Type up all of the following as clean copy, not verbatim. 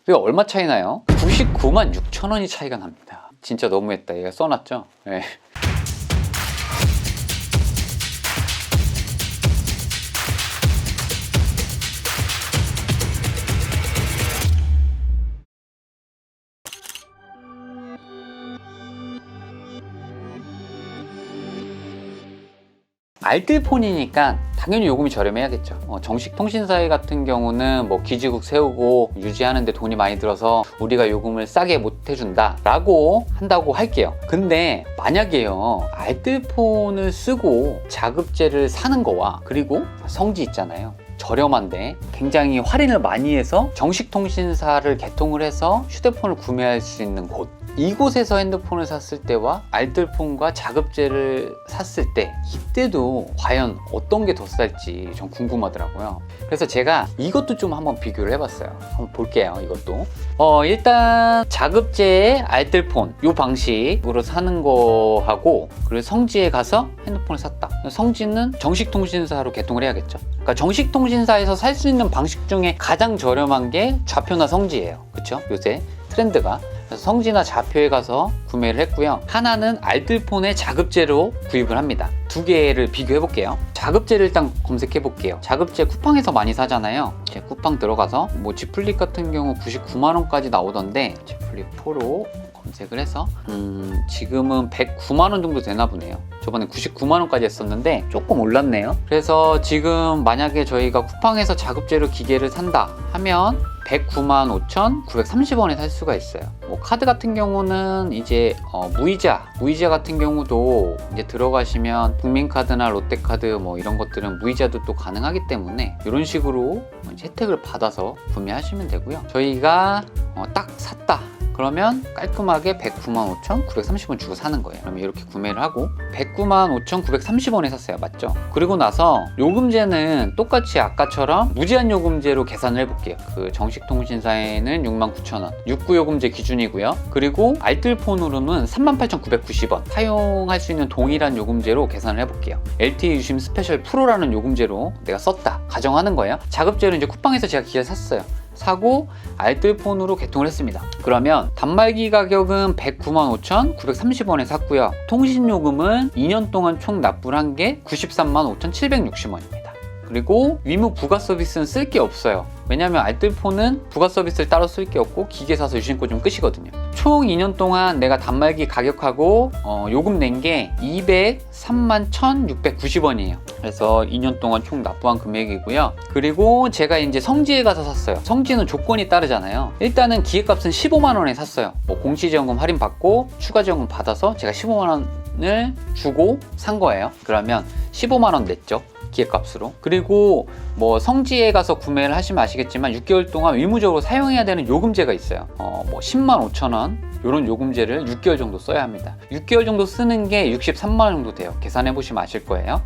이거 얼마 차이 나요? 99만 6천 원이 차이가 납니다. 진짜 너무했다. 얘가 써놨죠? 네. 알뜰폰이니까 당연히 요금이 저렴해야겠죠. 정식 통신사회 같은 경우는 뭐 기지국 세우고 유지하는데 돈이 많이 들어서 우리가 요금을 싸게 못 해준다 라고 한다고 할게요. 근데 만약에요, 알뜰폰을 쓰고 자급제를 사는 거와 그리고 성지 있잖아요, 저렴한데 굉장히 할인을 많이 해서 정식 통신사를 개통을 해서 휴대폰을 구매할 수 있는 곳, 이곳에서 핸드폰을 샀을 때와 알뜰폰과 자급제를 샀을 때, 이때도 과연 어떤 게 더 쌀지 좀 궁금하더라고요. 그래서 제가 이것도 좀 한번 비교를 해봤어요. 한번 볼게요. 이것도 일단 자급제의 알뜰폰 이 방식으로 사는 거하고, 그리고 성지에 가서 핸드폰을 샀다. 성지는 정식 통신사로 개통을 해야겠죠. 그러니까 정식 통신사에서 살 수 있는 방식 중에 가장 저렴한 게 좌표나 성지예요. 그쵸? 요새 트렌드가. 그래서 성지나 좌표에 가서 구매를 했고요. 하나는 알뜰폰의 자급제로 구입을 합니다. 두 개를 비교해 볼게요. 자급제를 일단 검색해 볼게요. 자급제 쿠팡에서 많이 사잖아요. 제 쿠팡 들어가서 뭐 지플릭 같은 경우 99만 원까지 나오던데, 지플릭 4로 검색을 해서 지금은 109만 원 정도 되나 보네요. 저번에 99만 원까지 했었는데 조금 올랐네요. 그래서 지금 만약에 저희가 쿠팡에서 자급제로 기계를 산다 하면 109만 5,930원에 살 수가 있어요. 뭐 카드 같은 경우는 이제 무이자 같은 경우도 이제 들어가시면 국민카드나 롯데카드 뭐 이런 것들은 무이자도 또 가능하기 때문에 이런 식으로 혜택을 받아서 구매하시면 되고요. 저희가 딱 샀다 그러면 깔끔하게 109만 5,930원 주고 사는 거예요. 그러면 이렇게 구매를 하고 109만 5,930원에 샀어요. 맞죠? 그리고 나서 요금제는 똑같이 아까처럼 무제한 요금제로 계산을 해볼게요. 그 정식 통신사에는 69,000원 69 요금제 기준이고요. 그리고 알뜰폰으로는 38,990원 사용할 수 있는 동일한 요금제로 계산을 해볼게요. LTE 유심 스페셜 프로라는 요금제로 내가 썼다 가정하는 거예요. 자급제로 이제 쿠팡에서 제가 기계를 샀어요. 사고 알뜰폰으로 개통을 했습니다. 그러면 단말기 가격은 109만 5,930원에 샀고요. 통신요금은 2년 동안 총 납부를 한 게 93만 5,760원입니다. 그리고 위무 부가 서비스는 쓸 게 없어요. 왜냐면 알뜰폰은 부가 서비스를 따로 쓸 게 없고 기계 사서 유심코 좀 끝이거든요. 총 2년 동안 내가 단말기 가격하고 요금 낸 게 203만 1,690원이에요. 그래서 2년 동안 총 납부한 금액이고요. 그리고 제가 이제 성지에 가서 샀어요. 성지는 조건이 따르잖아요. 일단은 기계값은 15만 원에 샀어요. 뭐 공시지원금 할인 받고 추가 지원금 받아서 제가 15만 원을 주고 산 거예요. 그러면 15만 원 냈죠. 기계값으로. 그리고 뭐 성지에 가서 구매를 하시면 아시겠지만 6개월 동안 의무적으로 사용해야 되는 요금제가 있어요. 뭐 10만 5천 원 이런 요금제를 6개월 정도 써야 합니다. 6개월 정도 쓰는 게 63만 원 정도 돼요. 계산해 보시면 아실 거예요.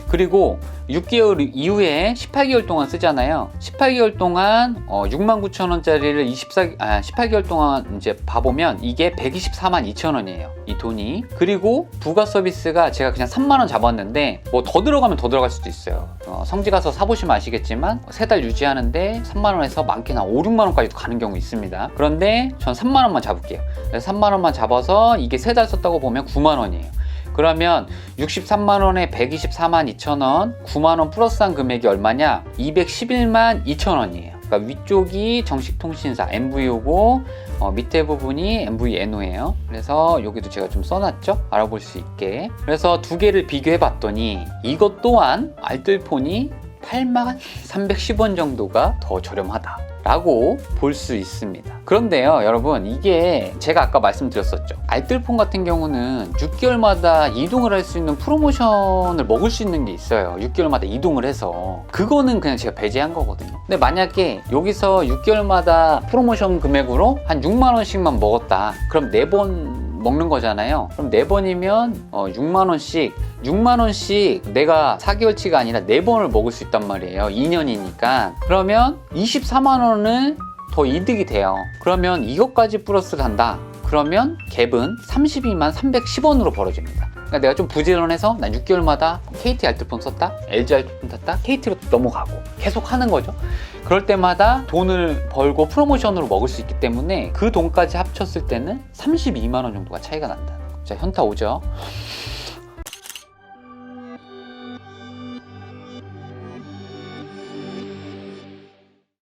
그리고 6개월 이후에 18개월 동안 쓰잖아요. 18개월 동안 69,000원짜리를 18개월 동안 이제 봐보면 이게 124만 2천원이에요. 이 돈이. 그리고 부가 서비스가 제가 그냥 3만 원 잡았는데 뭐 더 들어가면 더 들어갈 수도 있어요. 성지 가서 사보시면 아시겠지만 3달 유지하는데 3만 원에서 많게는 5, 6만 원까지도 가는 경우 있습니다. 그런데 전 3만 원만 잡을게요. 3만 원만 잡아서 이게 3달 썼다고 보면 9만 원이에요. 그러면 63만원에 124만 2천원 9만원 플러스한 금액이 얼마냐? 211만 2천원이에요. 그러니까 위쪽이 정식 통신사 MVO고 밑에 부분이 MVNO예요. 그래서 여기도 제가 좀 써놨죠? 알아볼 수 있게. 그래서 두 개를 비교해 봤더니 이것 또한 알뜰폰이 8만 310원 정도가 더 저렴하다 라고 볼 수 있습니다. 그런데요 여러분, 이게 제가 아까 말씀드렸었죠. 알뜰폰 같은 경우는 6개월마다 이동을 할 수 있는 프로모션을 먹을 수 있는 게 있어요. 6개월마다 이동을 해서. 그거는 그냥 제가 배제한 거거든요. 근데 만약에 여기서 6개월마다 프로모션 금액으로 한 6만 원씩만 먹었다. 그럼 4번 먹는 거잖아요. 그럼 4번이면 6만원씩 내가 4개월치가 아니라 4번을 먹을 수 있단 말이에요. 2년이니까. 그러면 24만원을 더 이득이 돼요. 그러면 이것까지 플러스 간다. 그러면 갭은 32만 310원으로 벌어집니다. 그러니까 내가 좀 부지런해서 난 6개월마다 KT 알뜰폰 썼다, LG 알뜰폰 탔다, KT로 넘어가고 계속 하는 거죠. 그럴 때마다 돈을 벌고 프로모션으로 먹을 수 있기 때문에 그 돈까지 합쳤을 때는 32만 원 정도가 차이가 난다. 자, 현타 오죠.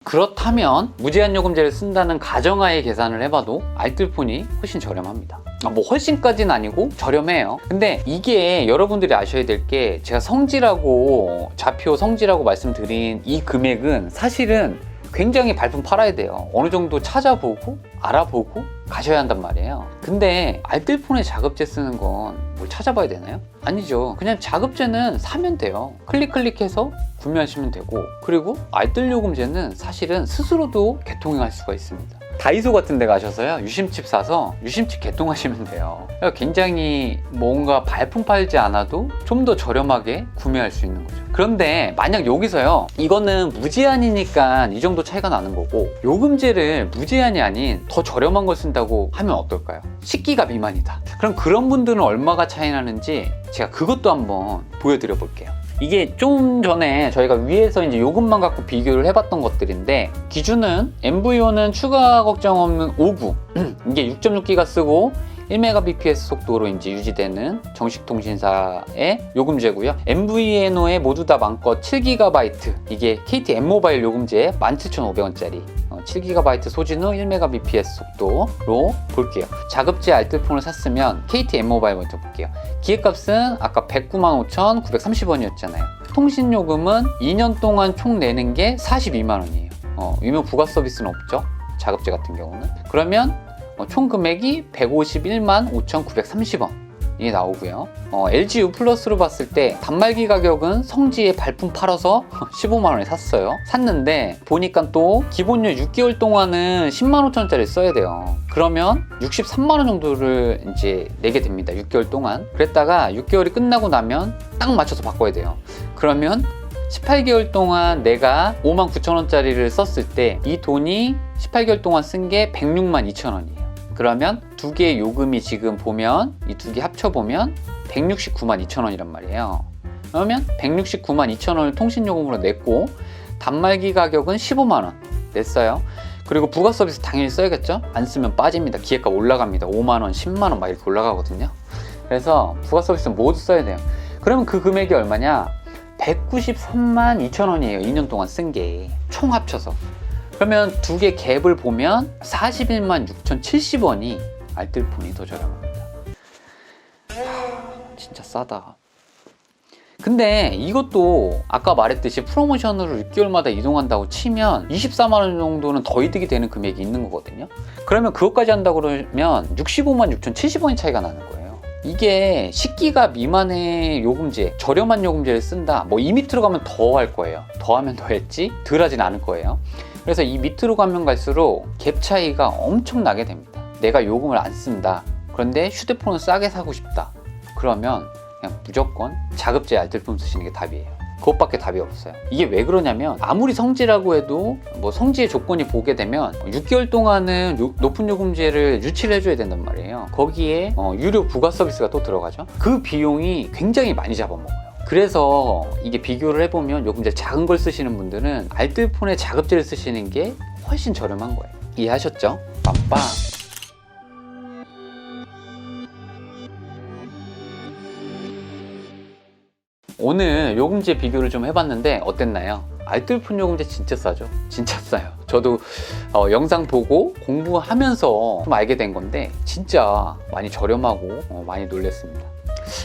그렇다면 무제한 요금제를 쓴다는 가정하에 계산을 해봐도 알뜰폰이 훨씬 저렴합니다. 뭐 훨씬까지는 아니고 저렴해요. 근데 이게 여러분들이 아셔야 될 게, 제가 성지라고, 좌표 성지라고 말씀드린 이 금액은 사실은 굉장히 발품 팔아야 돼요. 어느 정도 찾아보고 알아보고 가셔야 한단 말이에요. 근데 알뜰폰에 자급제 쓰는 건 뭘 찾아봐야 되나요? 아니죠. 그냥 자급제는 사면 돼요. 클릭해서 구매하시면 되고, 그리고 알뜰요금제는 사실은 스스로도 개통할 수가 있습니다. 다이소 같은 데 가셔서요, 유심칩 사서 유심칩 개통하시면 돼요. 그러니까 굉장히 뭔가 발품 팔지 않아도 좀 더 저렴하게 구매할 수 있는 거죠. 그런데 만약 여기서요, 이거는 무제한이니까 이 정도 차이가 나는 거고, 요금제를 무제한이 아닌 더 저렴한 걸 쓴다고 하면 어떨까요? 10기가 미만이다. 그럼 그런 분들은 얼마가 차이 나는지 제가 그것도 한번 보여드려 볼게요. 이게 좀 전에 저희가 위에서 이제 요금만 갖고 비교를 해봤던 것들인데, 기준은 MVO는 추가 걱정 없는 59 이게 6.6기가 쓰고 1Mbps 속도로 이제 유지되는 정식 통신사의 요금제고요. MVNO에 모두 다 많껏 7GB, 이게 KT M모바일 요금제 17,500원짜리 7GB 소진 후 1Mbps 속도로 볼게요. 자급제 알뜰폰을 샀으면 KT M모바일 먼저 볼게요. 기획값은 아까 195,930원이었잖아요. 통신요금은 2년 동안 총 내는 게 42만 원이에요. 유명 부가 서비스는 없죠, 자급제 같은 경우는. 그러면 총 금액이 151만 5,930원 이게 나오고요. LG U 플러스로 봤을 때 단말기 가격은 성지에 발품 팔아서 15만 원에 샀어요. 샀는데 보니까 또 기본료 6개월 동안은 10만 5천 원짜리 써야 돼요. 그러면 63만 원 정도를 이제 내게 됩니다. 6개월 동안. 그랬다가 6개월이 끝나고 나면 딱 맞춰서 바꿔야 돼요. 그러면 18개월 동안 내가 5만 9천 원짜리를 썼을 때 이 돈이 18개월 동안 쓴 게 106만 2천 원이에요. 그러면 두 개의 요금이 지금 보면, 이 두 개 합쳐보면 169만 2천 원이란 말이에요. 그러면 169만 2천 원을 통신요금으로 냈고, 단말기 가격은 15만 원 냈어요. 그리고 부가 서비스 당연히 써야겠죠? 안 쓰면 빠집니다. 기획값 올라갑니다. 5만 원, 10만 원 막 이렇게 올라가거든요. 그래서 부가 서비스 모두 써야 돼요. 그러면 그 금액이 얼마냐? 193만 2천 원이에요. 2년 동안 쓴 게 총 합쳐서. 그러면 두 개 갭을 보면 41만 6,070원이 알뜰폰이 더 저렴합니다. 진짜 싸다. 근데 이것도 아까 말했듯이 프로모션으로 6개월마다 이동한다고 치면 24만 원 정도는 더 이득이 되는 금액이 있는 거거든요. 그러면 그것까지 한다고 그러면 65만 6,070원이 차이가 나는 거예요. 이게 10기가 미만의 요금제, 저렴한 요금제를 쓴다, 뭐 이 밑으로 가면 더 할 거예요. 더 하면 더 했지 덜 하진 않을 거예요. 그래서 이 밑으로 가면 갈수록 갭 차이가 엄청 나게 됩니다. 내가 요금을 안 쓴다, 그런데 휴대폰을 싸게 사고 싶다, 그러면 그냥 무조건 자급제 알뜰폰 쓰시는 게 답이에요. 그것밖에 답이 없어요. 이게 왜 그러냐면, 아무리 성지라고 해도 뭐 성지의 조건이 보게 되면 6개월 동안은 높은 요금제를 유치를 해줘야 된단 말이에요. 거기에 유료 부가 서비스가 또 들어가죠. 그 비용이 굉장히 많이 잡아먹어요. 그래서 이게 비교를 해보면 요금제 작은 걸 쓰시는 분들은 알뜰폰에 자급제를 쓰시는 게 훨씬 저렴한 거예요. 이해하셨죠? 빠빠. 오늘 요금제 비교를 좀 해봤는데 어땠나요? 알뜰폰 요금제 진짜 싸죠? 진짜 싸요. 저도 영상 보고 공부하면서 좀 알게 된 건데 진짜 많이 저렴하고 많이 놀랐습니다.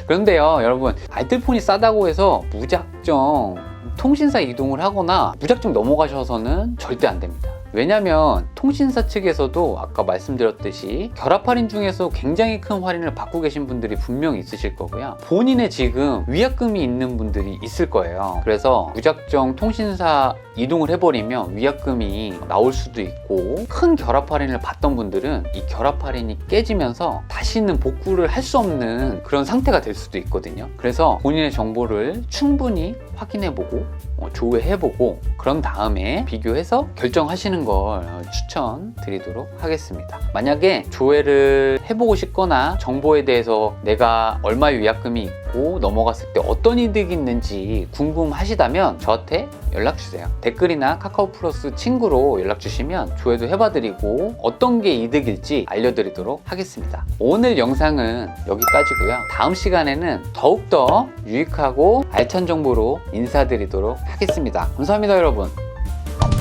그런데요, 여러분, 알뜰폰이 싸다고 해서 무작정 통신사 이동을 하거나 무작정 넘어가셔서는 절대 안 됩니다. 왜냐면 통신사 측에서도 아까 말씀드렸듯이 결합 할인 중에서 굉장히 큰 할인을 받고 계신 분들이 분명히 있으실 거고요. 본인의 지금 위약금이 있는 분들이 있을 거예요. 그래서 무작정 통신사 이동을 해버리면 위약금이 나올 수도 있고, 큰 결합 할인을 받던 분들은 이 결합 할인이 깨지면서 다시는 복구를 할 수 없는 그런 상태가 될 수도 있거든요. 그래서 본인의 정보를 충분히 확인해보고 조회해보고 그런 다음에 비교해서 결정하시는 하는 걸 추천드리도록 하겠습니다. 만약에 조회를 해보고 싶거나 정보에 대해서 내가 얼마 예약금이 있고 넘어갔을 때 어떤 이득이 있는지 궁금하시다면 저한테 연락주세요. 댓글이나 카카오 플러스 친구로 연락주시면 조회도 해봐드리고 어떤 게 이득일지 알려드리도록 하겠습니다. 오늘 영상은 여기까지고요. 다음 시간에는 더욱더 유익하고 알찬 정보로 인사드리도록 하겠습니다. 감사합니다, 여러분.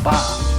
빵!